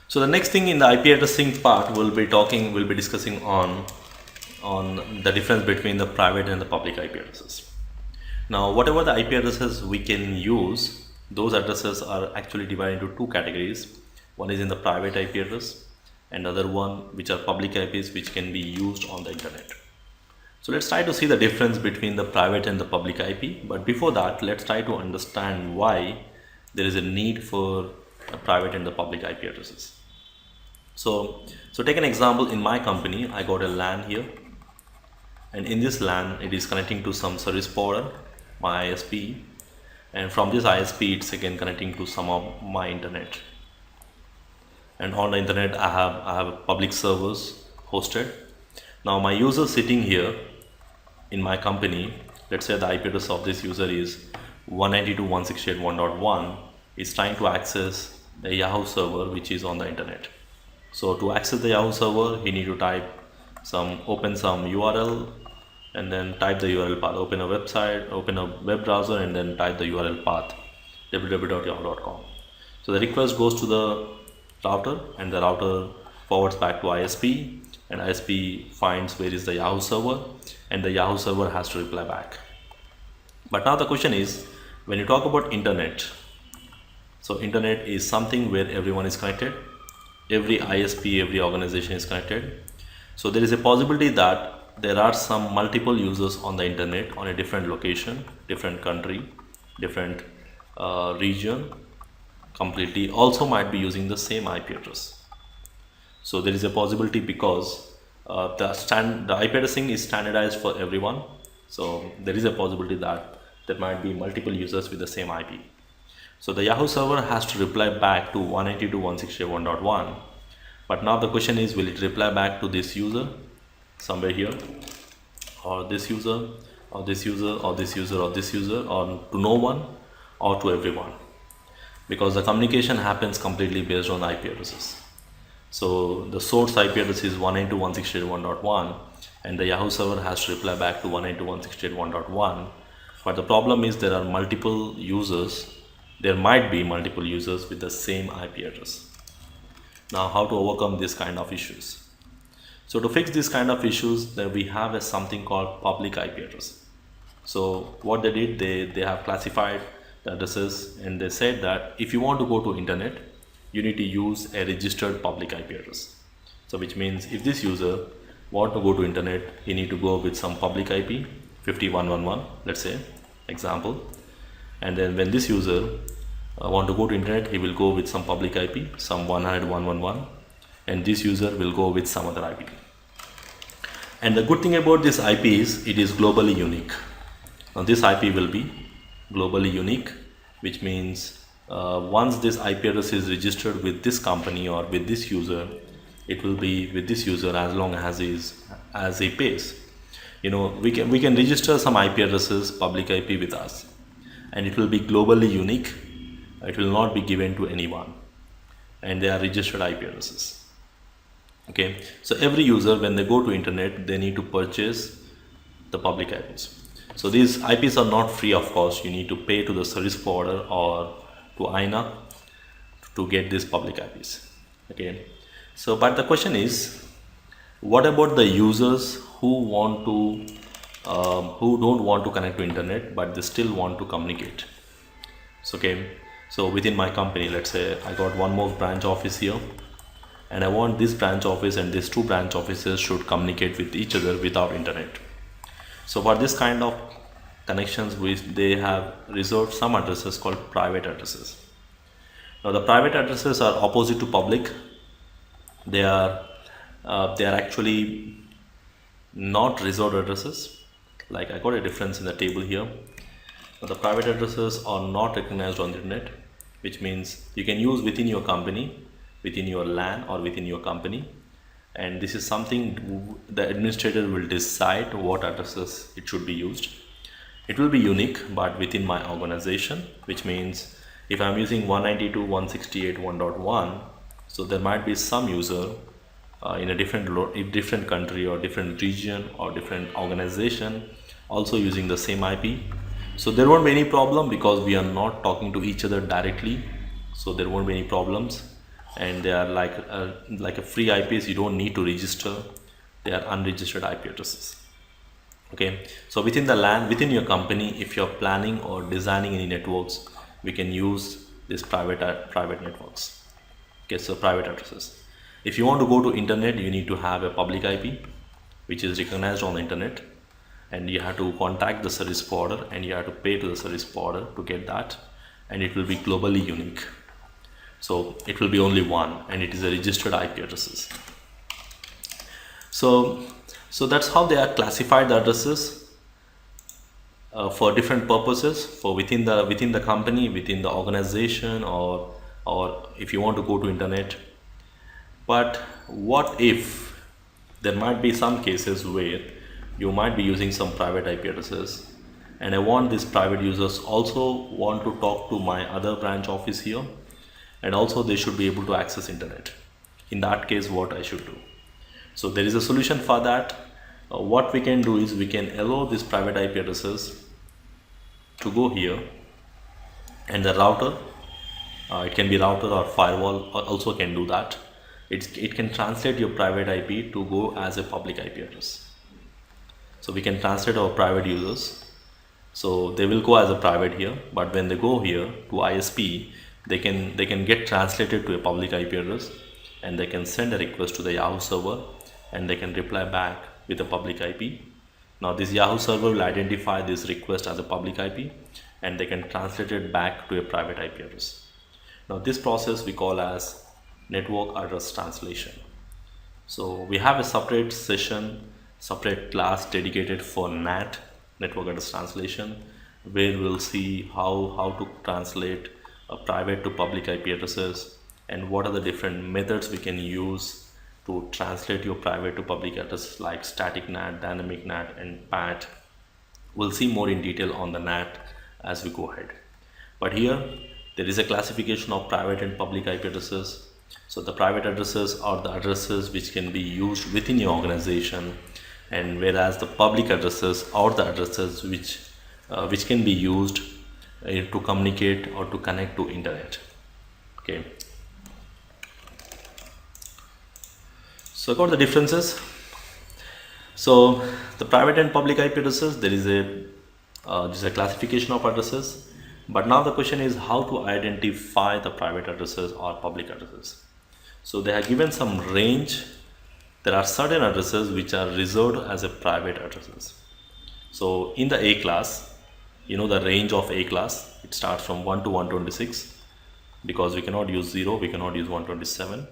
So the next thing in the IP addressing part, we'll be discussing on the difference between the private and the public IP addresses. Now, whatever the IP addresses we can use, those addresses are actually divided into two categories. One is in the private IP address, and other one which are public IPs which can be used on the internet. So let's try to see the difference between the private and the public IP. But before that, let's try to understand why there is a need for the private and the public IP addresses. So take an example. In my company, I got a LAN here, and in this LAN, it is connecting to some service provider, my ISP, and from this ISP, it's again connecting to some of my internet. And on the internet, I have public servers hosted. Now my user sitting here in my company, let's say the IP address of this user is 192.168.1.1, is trying to access the Yahoo server which is on the internet. So to access the Yahoo server, he need to open some URL, and then type the URL path, open a website, open a web browser, and then type the URL path www.yahoo.com. So the request goes to the router, and the router forwards back to ISP, and ISP finds where is the Yahoo server, and the Yahoo server has to reply back. But now the question is, when you talk about internet, so internet is something where everyone is connected, every ISP, every organization is connected. So there is a possibility that there are some multiple users on the internet on a different location, different country, different region, completely also might be using the same IP address. So there is a possibility because the IP addressing is standardized for everyone. So there is a possibility that there might be multiple users with the same IP. So the Yahoo server has to reply back to 192.168.1.1. But now the question is, will it reply back to this user somewhere here, or this user, or this user, or this user, or this user, or to no one, or to everyone? Because the communication happens completely based on IP addresses. So the source IP address is 192.168.1.1, and the Yahoo server has to reply back to 192.168.1.1. But the problem is there are multiple users. There might be multiple users with the same IP address. Now, how to overcome this kind of issues? So to fix this kind of issues, then we have something called public IP address. So what they did, they have classified the addresses, and they said that if you want to go to internet, you need to use a registered public IP address. So which means if this user want to go to internet, he need to go with some public IP 5111, let's say example, and then when this user want to go to internet, he will go with some public IP, some 100.1.1.1, and this user will go with some other IP. And the good thing about this IP is it is globally unique. Now this IP will be globally unique, which means once this IP address is registered with this company or with this user, it will be with this user as long as he pays. You know, we can register some IP addresses, public IP with us, and it will be globally unique. It will not be given to anyone, and they are registered IP addresses. Okay, so every user, when they go to internet, they need to purchase the public IPs. So these IPs are not free of cost. You need to pay to the service provider or to INA to get these public IPs. Okay, so but the question is, what about the users who don't want to connect to internet but they still want to communicate? So, okay, so within my company, let's say I got one more branch office here, and I want this branch office and these two branch offices should communicate with each other without internet. So for this kind of connections, they have reserved some addresses called private addresses. Now the private addresses are opposite to public. They are actually not reserved addresses. Like I got a difference in the table here. Now the private addresses are not recognized on the internet, which means you can use within your company, within your LAN or within your company, and this is something the administrator will decide what addresses it should be used. It will be unique but within my organization, which means if I'm using 192.168.1.1, so there might be some user in a different country or different region or different organization also using the same IP. So there won't be any problem because we are not talking to each other directly, so there won't be any problems. and they are like a free IPs. You don't need to register. They are unregistered IP addresses. Okay, so within the LAN, within your company, if you're planning or designing any networks, we can use these private networks. Okay, so private addresses. If you want to go to internet, you need to have a public IP which is recognized on the internet, and you have to contact the service provider and you have to pay to the service provider to get that, and it will be globally unique. So it will be only one, and it is a registered IP addresses. So that's how they are classified, the addresses for different purposes, for within the company, within the organization, or if you want to go to internet. But what if there might be some cases where you might be using some private IP addresses, and I want these private users also want to talk to my other branch office here, and also they should be able to access internet. In that case, what I should do? So there is a solution for that. What we can do is we can allow these private IP addresses to go here, and the router, it can be router or firewall, also can do that. It can translate your private IP to go as a public IP address. So we can translate our private users, so they will go as a private here, but when they go here to ISP, they can get translated to a public IP address, and they can send a request to the Yahoo server, and they can reply back with a public IP. Now this Yahoo server will identify this request as a public IP, and they can translate it back to a private IP address. Now this process we call as network address translation. So we have a separate session, separate class dedicated for NAT, network address translation, where we'll see how to translate a private to public IP addresses, and what are the different methods we can use to translate your private to public address, like static NAT, dynamic NAT, and PAT. We'll see more in detail on the NAT as we go ahead. But here there is a classification of private and public IP addresses. So the private addresses are the addresses which can be used within your organization, and whereas the public addresses are the addresses which can be used to communicate or to connect to internet. Okay. So got the differences. So the private and public IP addresses, there is a classification of addresses. But now the question is how to identify the private addresses or public addresses. So they have given some range. There are certain addresses which are reserved as a private addresses. So in the A class, you know the range of A class, it starts from 1 to 126, because we cannot use 0, we cannot use 127.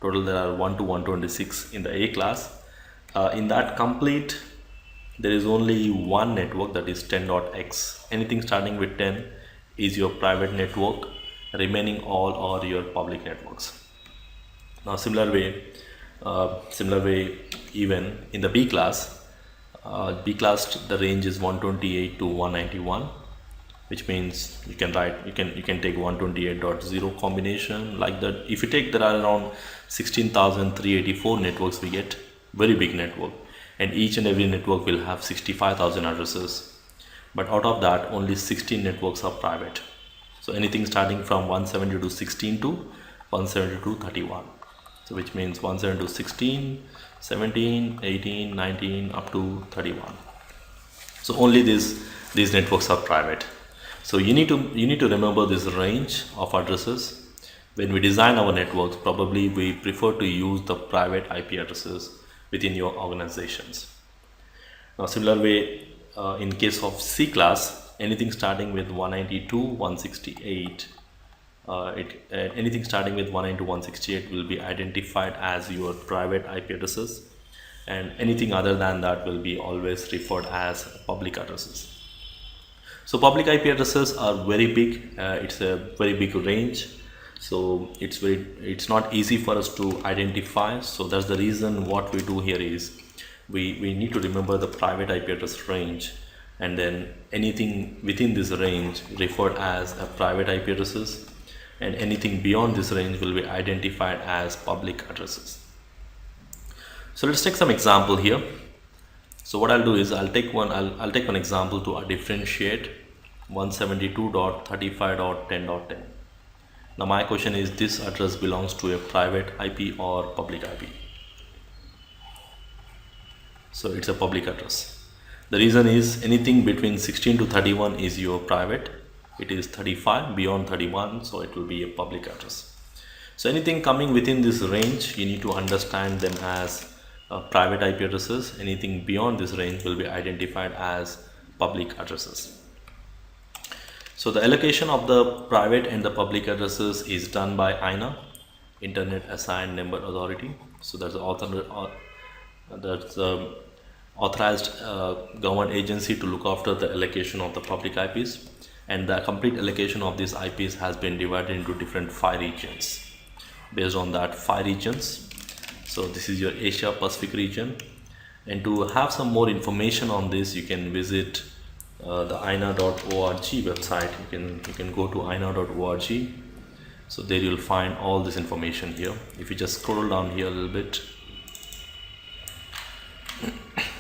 Total there are 1 to 126 in the A class. In that complete, there is only one network, that is 10.x. Anything starting with 10 is your private network, remaining all are your public networks. Now similar way even in the B class, the range is 128 to 191, which means you can take 128.0 combination like that. If you take, there are around 16,384 networks we get, very big network, and each and every network will have 65,000 addresses. But out of that, only 16 networks are private. So anything starting from 172 16 to 172 31. So which means 172 16, 17, 18, 19 up to 31. So only these networks are private. So you need to remember this range of addresses. When we design our networks, probably we prefer to use the private IP addresses within your organizations. Now similar way, in case of C class, anything starting with 192, 168, anything starting with 192, 168 will be identified as your private IP addresses, and anything other than that will be always referred as public addresses. So public IP addresses are very big. It's a very big range. So it's not easy for us to identify. So that's the reason what we do here is we need to remember the private IP address range, and then anything within this range referred as a private IP addresses, and anything beyond this range will be identified as public addresses. So let's take some example here. So what I'll do is I'll take one example to differentiate 172.35.10.10. Now my question is, this address belongs to a private IP or public IP? So it's a public address. The reason is anything between 16 to 31 is your private. It is 35, beyond 31, so it will be a public address. So anything coming within this range, you need to understand them as private IP addresses. Anything beyond this range will be identified as public addresses. So the allocation of the private and the public addresses is done by INA, Internet Assigned Number Authority. So that's the authorized government agency to look after the allocation of the public IPs, and the complete allocation of these IPs has been divided into different 5 regions. Based on that 5 regions, so this is your Asia Pacific region, and to have some more information on this, you can visit the ina.org website. You can go to ina.org. So there you'll find all this information here. If you just scroll down here a little bit,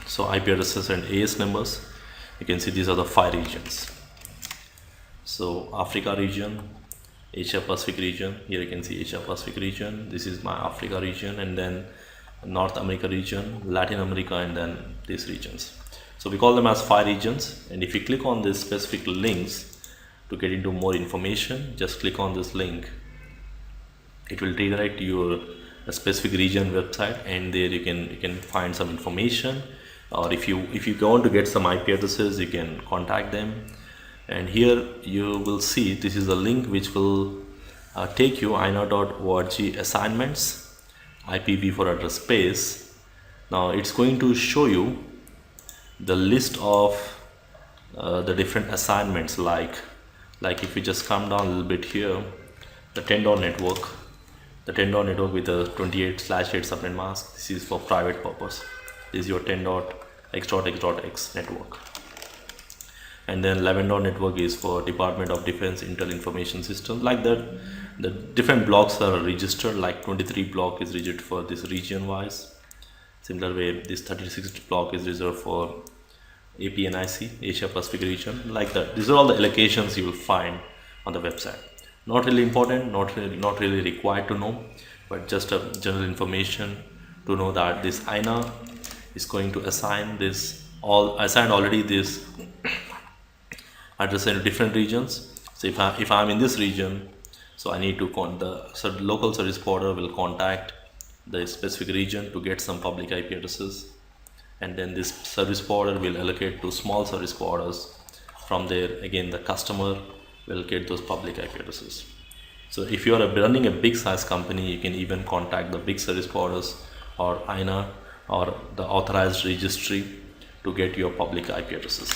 so IP addresses and AS numbers, you can see these are the 5 regions. So Africa region, Asia Pacific region, here you can see Asia Pacific region, this is my Africa region, and then North America region, Latin America, and then these regions. So we call them as 5 regions, and if you click on these specific links to get into more information, just click on this link. It will redirect your specific region website, and there you can find some information, or if you want to get some IP addresses, you can contact them. And here you will see this is a link which will take you ina.org assignments, IPv4 for address space. Now it's going to show you the list of the different assignments, like if you just come down a little bit here, the 10-dot network, with a 28/8 subnet mask, this is for private purpose. This is your 10.x.x.x network. And then 11-dot network is for Department of Defense Intel Information System. Like that, the different blocks are registered, like 23 block is registered for this region wise. Similar way, this 36 block is reserved for APNIC, Asia Pacific region, like that. These are all the allocations you will find on the website. Not really important, not really required to know, but just a general information to know that this INA is going to assign assigned already this address in different regions. So if I'm in this region, so I need to the local service provider will contact the specific region to get some public IP addresses, and then this service provider will allocate to small service providers. From there again the customer will get those public IP addresses. So if you are running a big size company, you can even contact the big service providers or INA or the authorized registry to get your public IP addresses.